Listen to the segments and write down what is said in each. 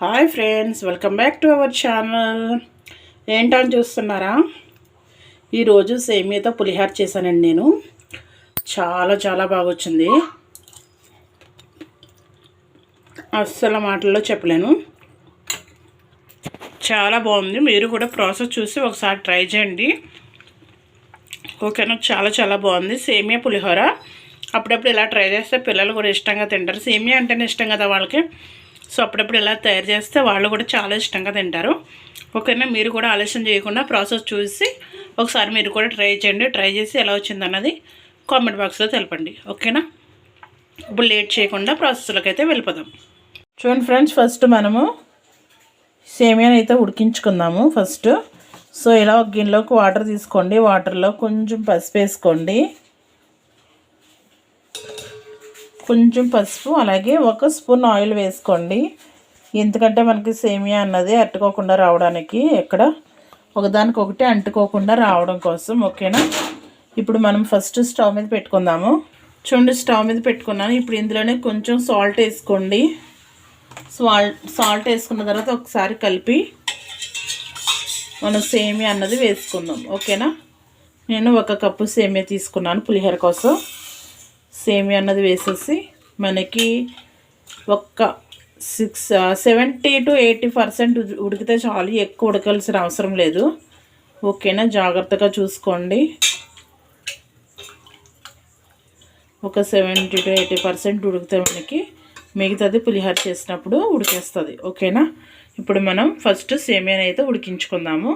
Hi friends, welcome back to our channel. ఏంటని చూస్తున్నారా? ఈరోజు సేమియాతో పులిహోర చేశానండి. నేను చాలా బాగా వచ్చింది. అస్సలు మాటల్లో చెప్పలేను. చాలా బాగుంది. మీరు కూడా ప్రాసెస్ చూసి ఒకసారి ట్రై చేయండి. ఓకేనా? చాలా బాగుంది సేమియా పులిహోర. అప్పుడప్పుడు ఇలా ట్రై చేస్తే పిల్లలు కూడా ఇష్టంగా తింటారు. సేమియా అంటేనే ఇష్టం కదా వాళ్ళకి. సో అప్పుడప్పుడు ఇలా తయారు చేస్తే వాళ్ళు కూడా చాలా ఇష్టంగా తింటారు. ఓకేనా? మీరు కూడా ఆలస్యం చేయకుండా ప్రాసెస్ చూసి ఒకసారి మీరు కూడా ట్రై చేయండి. ట్రై చేసి ఎలా వచ్చిందన్నది కామెంట్ బాక్స్లో తెలపండి. ఓకేనా? ఇప్పుడు లేట్ చేయకుండా ప్రాసెస్లోకి అయితే వెళ్ళిపోదాం. చూడండి ఫ్రెండ్స్, ఫస్ట్ మనము సేమియాని అయితే ఉడికించుకుందాము. సో ఇలా ఒక గిన్నెలోకి వాటర్ తీసుకోండి. వాటర్లో కొంచెం పసుపు వేసుకోండి. కొంచెం పసుపు, అలాగే 1 స్పూన్ ఆయిల్ వేసుకోండి. ఎందుకంటే మనకి సేమియా అన్నది అట్టుకోకుండా రావడానికి, ఎక్కడ ఒకదానికొకటి అంటుకోకుండా రావడం కోసం. ఓకేనా? ఇప్పుడు మనం ఫస్ట్ స్టవ్ మీద పెట్టుకుందాము. చూడండి, స్టవ్ మీద పెట్టుకున్నాను. ఇప్పుడు ఇందులోనే కొంచెం సాల్ట్ వేసుకోండి. సాల్ట్ వేసుకున్న తర్వాత ఒకసారి కలిపి మనం సేమియా అన్నది వేసుకుందాం. ఓకేనా? నేను 1 కప్పు సేమియా తీసుకున్నాను పులిహోర కోసం. సేమియా అన్నది వేసేసి మనకి ఒక 70 to 80% ఉడికితే చాలు. ఎక్కువ ఉడకాల్సిన అవసరం లేదు. ఓకేనా? జాగ్రత్తగా చూసుకోండి. ఒక 70 to 80% ఉడికితే మనకి మిగతాది పులిహోర చేసినప్పుడు ఉడికేస్తుంది. ఓకేనా? ఇప్పుడు మనం ఫస్ట్ సేమియాని అయితే ఉడికించుకుందాము.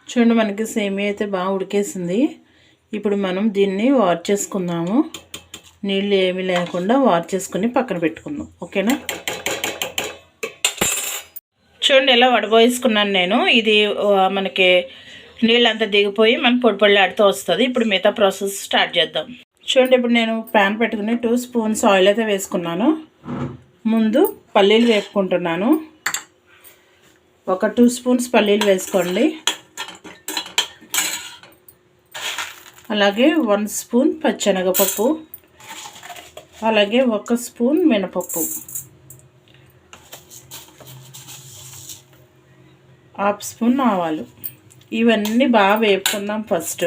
చూడండి, మనకి సేమియా అయితే బాగా ఉడికేసింది. ఇప్పుడు మనం దీన్ని వాష్ చేసుకుందాము. నీళ్ళు ఏమీ లేకుండా వాష్ చేసుకుని పక్కన పెట్టుకుందాం. ఓకేనా? చూడండి, ఎలా వడబోసుకున్నాను నేను. ఇది మనకి నీళ్ళంతా దిగిపోయి మన పొడిలాడుతూ వస్తుంది. ఇప్పుడు మిగతా ప్రాసెస్ స్టార్ట్ చేద్దాం. చూడండి, ఇప్పుడు నేను ప్యాన్ పెట్టుకుని 2 స్పూన్స్ ఆయిల్ అయితే వేసుకున్నాను. ముందు పల్లీలు వేపుకుంటున్నాను. ఒక 2 స్పూన్స్ పల్లీలు వేసుకోండి. అలాగే 1 స్పూన్ పచ్చెనగపప్పు, అలాగే 1 స్పూన్ మినపప్పు, 1/2 స్పూన్ ఆవాలు. ఇవన్నీ బాగా వేపుకుందాం. ఫస్ట్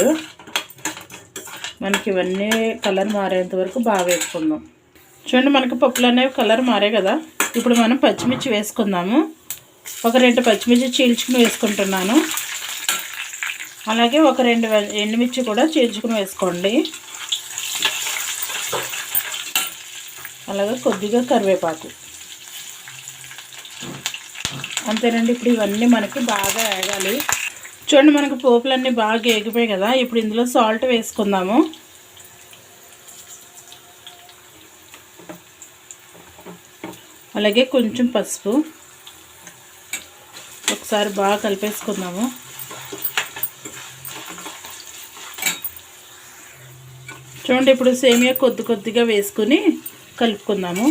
మనకి ఇవన్నీ కలర్ మారేంత వరకు బాగా వేపుకుందాం. చూడండి, మనకి పప్పులు అనేవి కలర్ మారే కదా. ఇప్పుడు మనం పచ్చిమిర్చి వేసుకుందాము. ఒక 2 పచ్చిమిర్చి చీల్చుకుని వేసుకుంటున్నాను. అలాగే ఒక 2 ఎండుమిర్చి కూడా చీల్చుకుని వేసుకోండి. అలాగే కొద్దిగా కరివేపాకు. అంతేనండి. ఇప్పుడు ఇవన్నీ మనకి బాగా వేగాలి. చూడండి, మనకి పోపులన్నీ బాగా ఎగిపోయాయి కదా. ఇప్పుడు ఇందులో సాల్ట్ వేసుకుందాము. అలాగే కొంచెం పసుపు. ఒకసారి బాగా కలిపేసుకుందాము. చూడండి, ఇప్పుడు సేమియా కొద్దిగా వేసుకుని కలుపుకుందాము.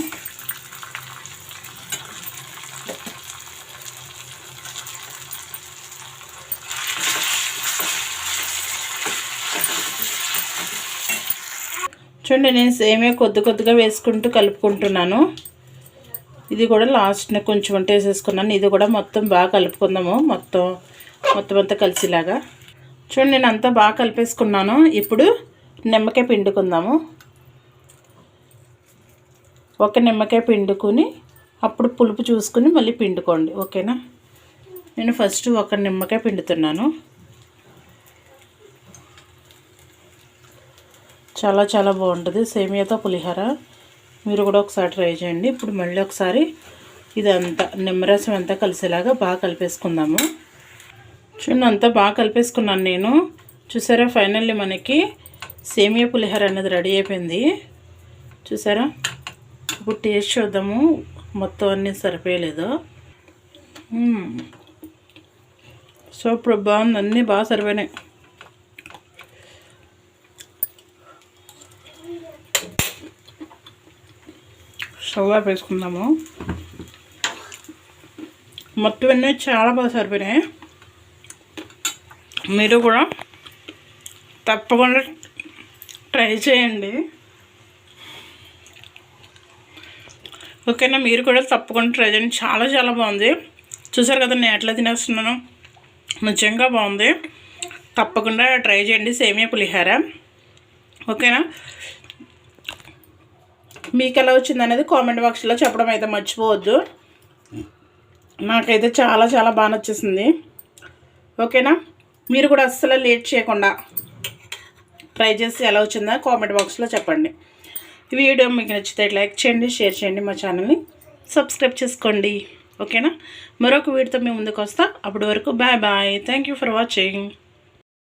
చూడండి, నేను సేమియా కొద్దిగా వేసుకుంటూ కలుపుకుంటున్నాను. ఇది కూడా లాస్ట్ని కొంచెం వంట వేసేసుకున్నాను. ఇది కూడా మొత్తం బాగా కలుపుకుందాము. మొత్తం అంతా కలిసిలాగా. చూడండి, నేను అంతా బాగా కలిపేసుకున్నాను. ఇప్పుడు నిమ్మకాయ పిండుకుందాము. 1 నిమ్మకాయ పిండుకొని అప్పుడు పులుపు చూసుకుని మళ్ళీ పిండుకోండి. ఓకేనా? నేను ఫస్ట్ 1 నిమ్మకాయ పిండుతున్నాను. చాలా బాగుంటుంది సేమియాతో పులిహోర. మీరు కూడా ఒకసారి ట్రై చేయండి. ఇప్పుడు మళ్ళీ ఒకసారి ఇదంతా నిమ్మరసం అంతా కలిసేలాగా బాగా కలిపేసుకుందాము. చూడండి, అంతా బాగా కలిపేసుకున్నాను నేను. చూసారా? ఫైనల్లీ మనకి సేమియా పులిహోర అనేది రెడీ అయిపోయింది. చూసారా? ఇప్పుడు టేస్ట్ చూద్దాము. మొత్తం అన్నీ సరిపోయలేదు. సూపర్ బాగుంది. అన్నీ బాగా సరిపోయినాయి. స్టవ్ ఆఫ్ వేసుకుందాము. మొత్తం అన్నీ చాలా బాగా సరిపోయినాయి. మీరు కూడా తప్పకుండా ట్రై చేయండి. ఓకేనా, మీరు కూడా తప్పకుండా ట్రై చేయండి. చాలా చాలా బాగుంది. చూసారు కదా నేను ఎట్లా తినేస్తున్నాను, నిజంగా బాగుంది. తప్పకుండా ట్రై చేయండి సేమియా పులిహోర. ఓకేనా, మీకు ఎలా వచ్చింది అనేది కామెంట్ బాక్స్లో చెప్పడం అయితే మర్చిపోవద్దు. నాకైతే చాలా చాలా బాగా నచ్చేసింది. ఓకేనా, మీరు కూడా అస్సలు లేట్ చేయకుండా ట్రై చేసి ఎలా వచ్చిందో కామెంట్ బాక్స్లో చెప్పండి. ఈ వీడియో మీకు నచ్చితే లైక్ చేయండి, షేర్ చేయండి, మా ఛానల్ని సబ్స్క్రైబ్ చేసుకోండి. ఓకేనా, మరొక వీడియోతో మేము ముందుకు వస్తాం. అప్పటి వరకు bye bye. Thank you for watching.